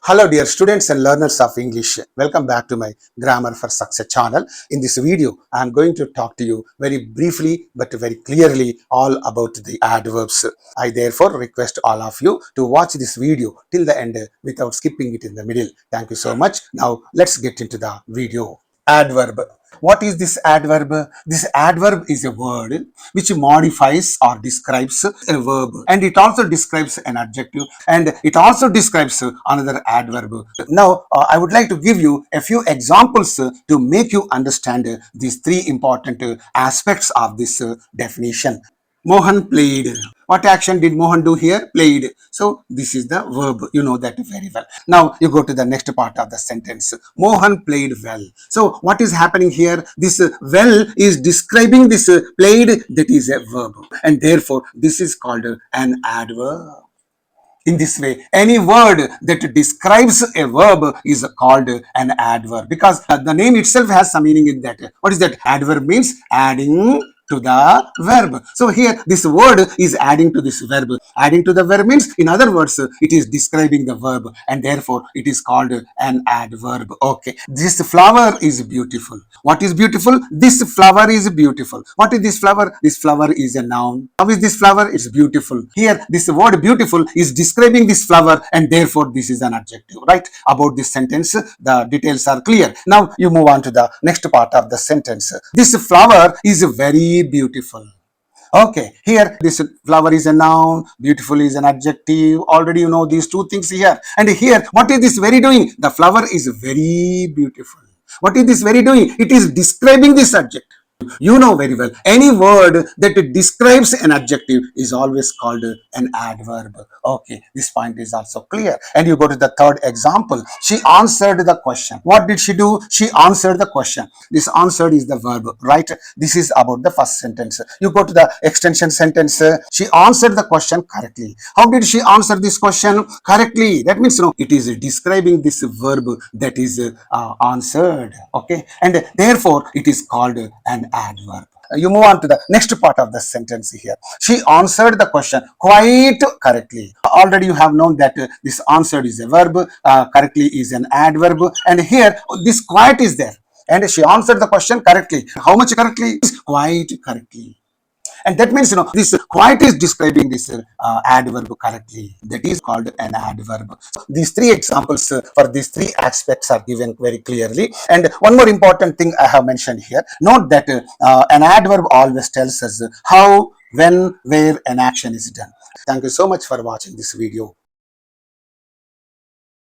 Hello dear students and learners of English. Welcome back to my Grammar for Success channel. In this video, I am going to talk to you very briefly but very clearly all about the adverbs. I therefore request all of you to watch this video till the end without skipping it in the middle. Thank you so much. Now let's get into the video. Adverb. What is this adverb? This adverb is a word which modifies or describes a verb, and it also describes an adjective, and it also describes another adverb. Now, I would like to give you a few examples to make you understand these three important aspects of this definition. Mohan played. What action did Mohan do here? Played. So this is the verb. You know that very well. Now you go to the next part of the sentence. Mohan played well. So what is happening here? This well is describing this played, that is a verb. And therefore this is called an adverb. In this way, any word that describes a verb is called an adverb, because the name itself has some meaning in that. What is that? Adverb means adding to the verb. So here this word is adding to this verb. Adding to the verb means, in other words, it is describing the verb, and therefore it is called an adverb. Okay, this flower is beautiful. What is beautiful? This flower is beautiful. What is this flower? This flower is a noun. How is this flower? It's beautiful. Here this word beautiful is describing this flower, and therefore this is an adjective. Right? About this sentence, the details are clear. Now you move on to the next part of the sentence. This flower is very beautiful. Okay, here this flower is a noun, beautiful is an adjective. Already you know these two things here. And here, what is this very doing? The flower is very beautiful. What is this very doing? It is describing this subject. You know very well, any word that describes an adjective is always called an adverb. Okay, this point is also clear. And you go to the third example. She answered the question. What did she do? She answered the question. This answered is the verb, right? This is about the first sentence. You go to the extension sentence. She answered the question correctly. How did she answer this question? Correctly. That means, it is describing this verb that is answered. Okay, and therefore it is called an adverb. You move on to the next part of the sentence here. She answered the question quite correctly. Already you have known that this answered is a verb, correctly is an adverb, and here this quite is there. And she answered the question correctly. How much correctly? Quite correctly. And that means, this quite is describing this adverb correctly. That is called an adverb. So these three examples for these three aspects are given very clearly. And one more important thing I have mentioned here. Note that an adverb always tells us how, when, where an action is done. Thank you so much for watching this video.